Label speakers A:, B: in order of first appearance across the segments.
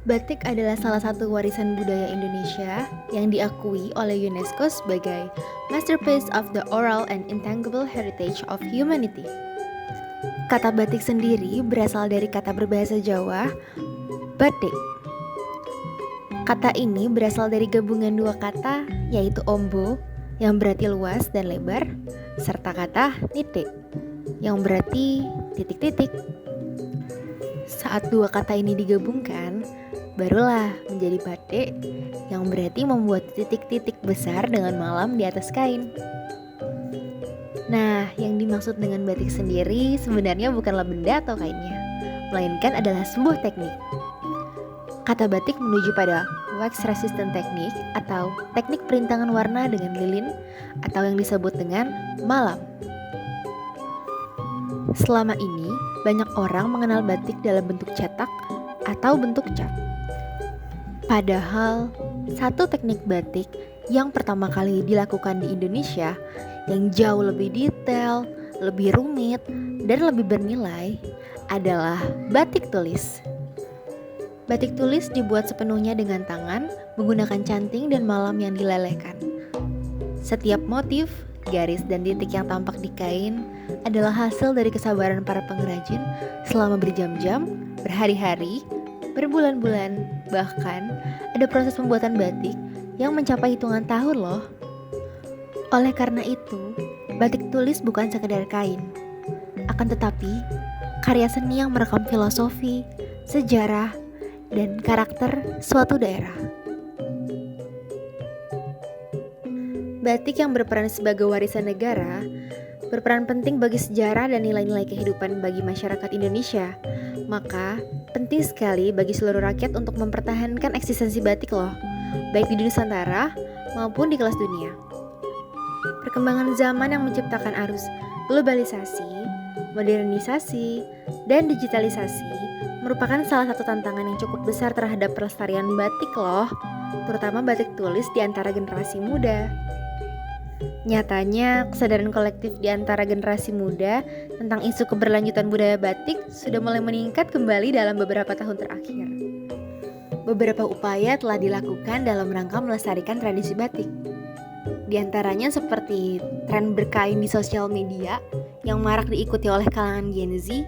A: Batik adalah salah satu warisan budaya Indonesia yang diakui oleh UNESCO sebagai Masterpiece of the Oral and Intangible Heritage of Humanity. Kata batik sendiri berasal dari kata berbahasa Jawa, batik. Kata ini berasal dari gabungan dua kata, yaitu ombo, yang berarti luas dan lebar, serta kata nitik, yang berarti titik-titik. Saat dua kata ini digabungkan, barulah menjadi batik, yang berarti membuat titik-titik besar dengan malam di atas kain. Nah, yang dimaksud dengan batik sendiri sebenarnya bukanlah benda atau kainnya, melainkan adalah sebuah teknik. Kata batik menuju pada wax resistant technique atau teknik perintangan warna dengan lilin atau yang disebut dengan malam. Selama ini, banyak orang mengenal batik dalam bentuk cetak atau bentuk cat. Padahal, satu teknik batik yang pertama kali dilakukan di Indonesia yang jauh lebih detail, lebih rumit, dan lebih bernilai adalah batik tulis. Batik tulis dibuat sepenuhnya dengan tangan menggunakan canting dan malam yang dilelehkan. Setiap motif, garis, dan titik yang tampak di kain adalah hasil dari kesabaran para pengrajin selama berjam-jam, berhari-hari, berbulan-bulan, bahkan ada proses pembuatan batik yang mencapai hitungan tahun loh. Oleh karena itu, batik tulis bukan sekedar kain, akan tetapi karya seni yang merekam filosofi, sejarah, dan karakter suatu daerah. Batik yang berperan sebagai warisan negara berperan penting bagi sejarah dan nilai-nilai kehidupan bagi masyarakat Indonesia. Maka, penting sekali bagi seluruh rakyat untuk mempertahankan eksistensi batik loh, baik di Nusantara maupun di kelas dunia. Perkembangan zaman yang menciptakan arus globalisasi, modernisasi, dan digitalisasi merupakan salah satu tantangan yang cukup besar terhadap pelestarian batik loh, terutama batik tulis di antara generasi muda. Nyatanya, kesadaran kolektif di antara generasi muda tentang isu keberlanjutan budaya batik sudah mulai meningkat kembali dalam beberapa tahun terakhir. Beberapa upaya telah dilakukan dalam rangka melestarikan tradisi batik. Di antaranya seperti tren berkain di sosial media yang marak diikuti oleh kalangan Gen Z.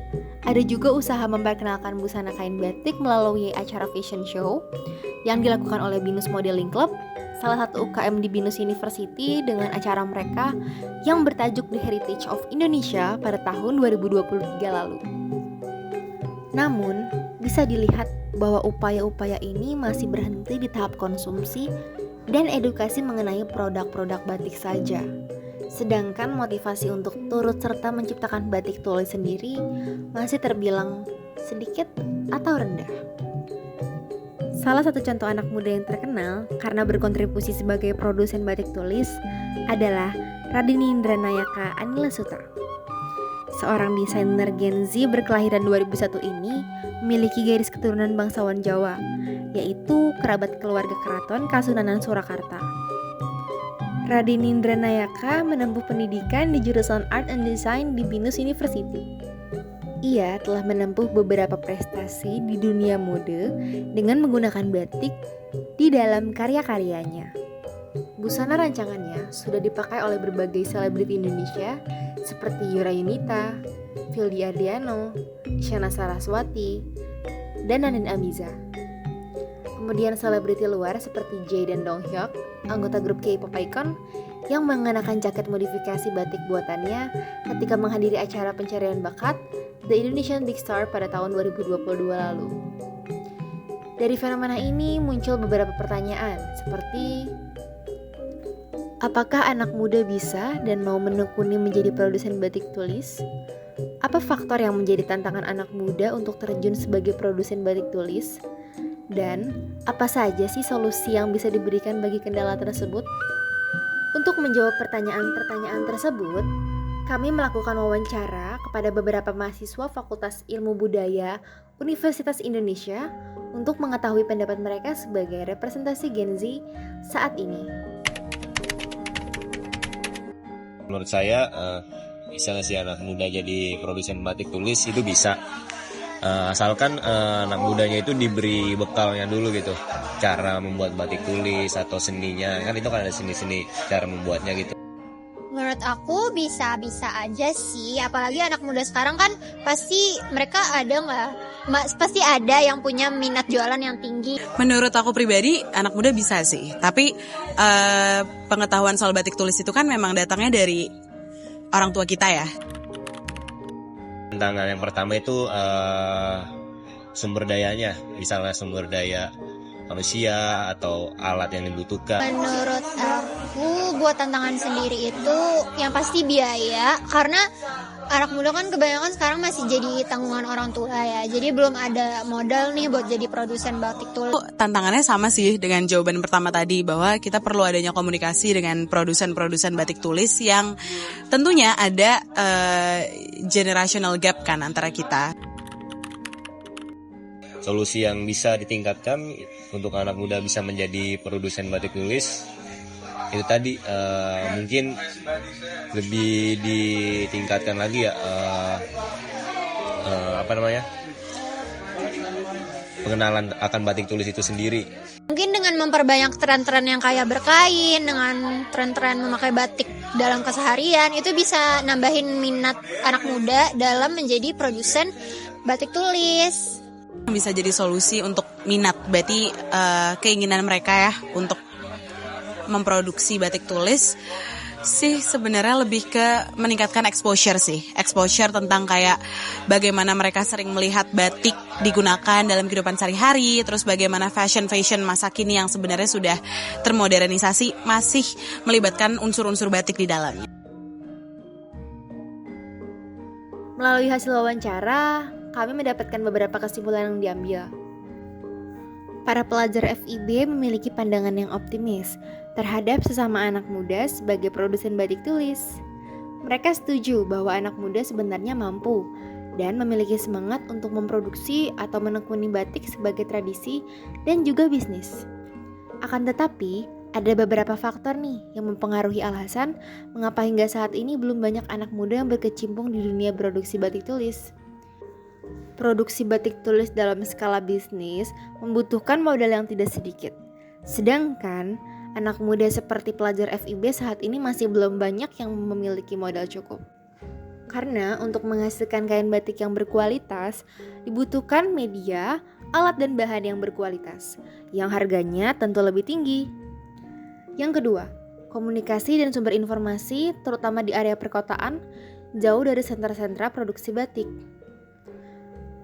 A: Ada juga usaha memperkenalkan busana kain batik melalui acara fashion show yang dilakukan oleh Binus Modeling Club, salah satu UKM di Binus University, dengan acara mereka yang bertajuk The Heritage of Indonesia pada tahun 2023 lalu. Namun, bisa dilihat bahwa upaya-upaya ini masih berhenti di tahap konsumsi dan edukasi mengenai produk-produk batik saja. Sedangkan motivasi untuk turut serta menciptakan batik tulis sendiri masih terbilang sedikit atau rendah. Salah satu contoh anak muda yang terkenal karena berkontribusi sebagai produsen batik tulis adalah Radini Indranayaka Anila Suta. Seorang desainer Gen Z berkelahiran 2001 ini memiliki garis keturunan bangsawan Jawa, yaitu kerabat keluarga keraton Kasunanan Surakarta. Radini Indranayaka menempuh pendidikan di jurusan Art and Design di Binus University. Ia telah menempuh beberapa prestasi di dunia mode dengan menggunakan batik di dalam karya-karyanya. Busana rancangannya sudah dipakai oleh berbagai selebriti Indonesia seperti Yurayunita, Vildi Ardiano, Isyana Saraswati, dan Nadine Amiza. Kemudian selebriti luar seperti Jae dan Donghyuk, anggota grup K-pop icon, yang mengenakan jaket modifikasi batik buatannya ketika menghadiri acara pencarian bakat The Indonesian Big Star pada tahun 2022 lalu. Dari fenomena ini muncul beberapa pertanyaan seperti, apakah anak muda bisa dan mau menekuni menjadi produsen batik tulis? Apa faktor yang menjadi tantangan anak muda untuk terjun sebagai produsen batik tulis? Dan apa saja sih solusi yang bisa diberikan bagi kendala tersebut? Untuk menjawab pertanyaan-pertanyaan tersebut, kami melakukan wawancara kepada beberapa mahasiswa Fakultas Ilmu Budaya Universitas Indonesia untuk mengetahui pendapat mereka sebagai representasi Gen Z saat ini.
B: Menurut saya, bisa nggak sih anak muda jadi produsen batik tulis? Itu bisa. Asalkan anak mudanya itu diberi bekalnya dulu gitu, cara membuat batik tulis atau seninya, kan itu kan ada seni-seni cara membuatnya gitu.
C: Menurut aku bisa-bisa aja sih, apalagi anak muda sekarang kan pasti mereka pasti ada yang punya minat jualan yang tinggi.
D: Menurut aku pribadi anak muda bisa sih, tapi pengetahuan soal batik tulis itu kan memang datangnya dari orang tua kita ya.
B: Tantangan yang pertama itu sumber dayanya, misalnya sumber daya manusia atau alat yang dibutuhkan.
C: Menurut aku buat tantangan sendiri itu yang pasti biaya, karena anak muda kan kebanyakan sekarang masih jadi tanggungan orang tua ya, jadi belum ada modal nih buat jadi produsen batik tulis.
D: Tantangannya sama sih dengan jawaban pertama tadi, bahwa kita perlu adanya komunikasi dengan produsen-produsen batik tulis yang tentunya ada generational gap kan antara kita.
B: Solusi yang bisa ditingkatkan untuk anak muda bisa menjadi produsen batik tulis itu tadi mungkin lebih ditingkatkan lagi ya, pengenalan akan batik tulis itu sendiri.
C: Mungkin dengan memperbanyak tren-tren yang kayak berkain, dengan tren-tren memakai batik dalam keseharian, itu bisa nambahin minat anak muda dalam menjadi produsen batik tulis.
D: Bisa jadi solusi untuk minat, berarti keinginan mereka ya untuk memproduksi batik tulis sih sebenarnya lebih ke meningkatkan exposure tentang kayak bagaimana mereka sering melihat batik digunakan dalam kehidupan sehari-hari, terus bagaimana fashion masa kini yang sebenarnya sudah termodernisasi masih melibatkan unsur-unsur batik di dalamnya.
A: Melalui hasil wawancara, kami mendapatkan beberapa kesimpulan yang diambil. Para pelajar FIB memiliki pandangan yang optimis terhadap sesama anak muda sebagai produsen batik tulis. Mereka setuju bahwa anak muda sebenarnya mampu dan memiliki semangat untuk memproduksi atau menekuni batik sebagai tradisi dan juga bisnis. Akan tetapi, ada beberapa faktor nih yang mempengaruhi alasan mengapa hingga saat ini belum banyak anak muda yang berkecimpung di dunia produksi batik tulis. Produksi batik tulis dalam skala bisnis membutuhkan modal yang tidak sedikit. Sedangkan anak muda seperti pelajar FIB saat ini masih belum banyak yang memiliki modal cukup. Karena untuk menghasilkan kain batik yang berkualitas dibutuhkan media, alat dan bahan yang berkualitas, yang harganya tentu lebih tinggi. Yang kedua, komunikasi dan sumber informasi terutama di area perkotaan jauh dari sentra-sentra produksi batik.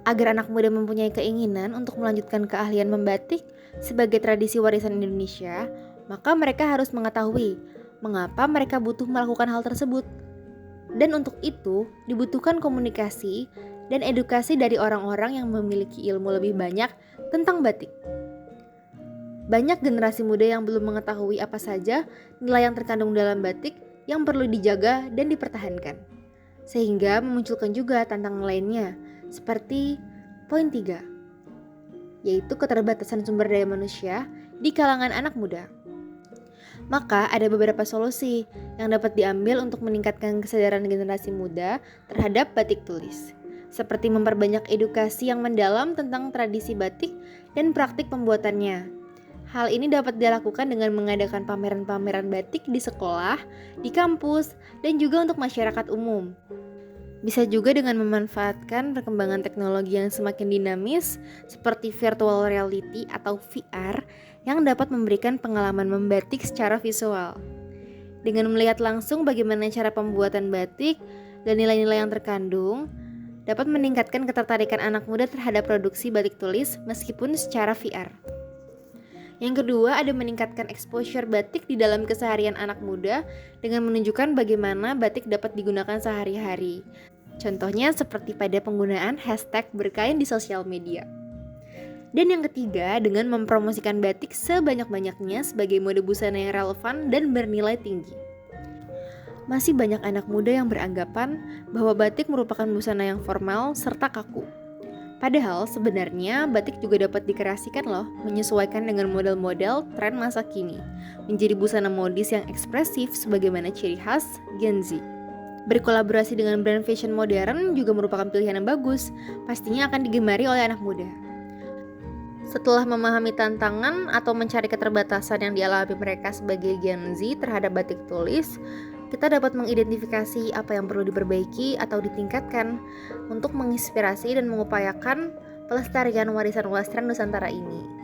A: Agar anak muda mempunyai keinginan untuk melanjutkan keahlian membatik sebagai tradisi warisan Indonesia, maka mereka harus mengetahui mengapa mereka butuh melakukan hal tersebut. Dan untuk itu dibutuhkan komunikasi dan edukasi dari orang-orang yang memiliki ilmu lebih banyak tentang batik. Banyak generasi muda yang belum mengetahui apa saja nilai yang terkandung dalam batik yang perlu dijaga dan dipertahankan. Sehingga memunculkan juga tantangan lainnya, seperti poin 3, yaitu keterbatasan sumber daya manusia di kalangan anak muda. Maka ada beberapa solusi yang dapat diambil untuk meningkatkan kesadaran generasi muda terhadap batik tulis, seperti memperbanyak edukasi yang mendalam tentang tradisi batik dan praktik pembuatannya. Hal ini dapat dilakukan dengan mengadakan pameran-pameran batik di sekolah, di kampus, dan juga untuk masyarakat umum. Bisa juga dengan memanfaatkan perkembangan teknologi yang semakin dinamis seperti virtual reality atau VR yang dapat memberikan pengalaman membatik secara visual. Dengan melihat langsung bagaimana cara pembuatan batik dan nilai-nilai yang terkandung, dapat meningkatkan ketertarikan anak muda terhadap produksi batik tulis meskipun secara VR. Yang kedua, ada meningkatkan exposure batik di dalam keseharian anak muda dengan menunjukkan bagaimana batik dapat digunakan sehari-hari. Contohnya seperti pada penggunaan hashtag berkain di sosial media. Dan yang ketiga, dengan mempromosikan batik sebanyak-banyaknya sebagai mode busana yang relevan dan bernilai tinggi. Masih banyak anak muda yang beranggapan bahwa batik merupakan busana yang formal serta kaku. Padahal sebenarnya batik juga dapat dikreasikan loh, menyesuaikan dengan model-model tren masa kini, menjadi busana modis yang ekspresif sebagaimana ciri khas Gen Z. Berkolaborasi dengan brand fashion modern juga merupakan pilihan yang bagus, pastinya akan digemari oleh anak muda. Setelah memahami tantangan atau mencari keterbatasan yang dialami mereka sebagai Gen Z terhadap batik tulis, kita dapat mengidentifikasi apa yang perlu diperbaiki atau ditingkatkan untuk menginspirasi dan mengupayakan pelestarian warisan Western Nusantara ini.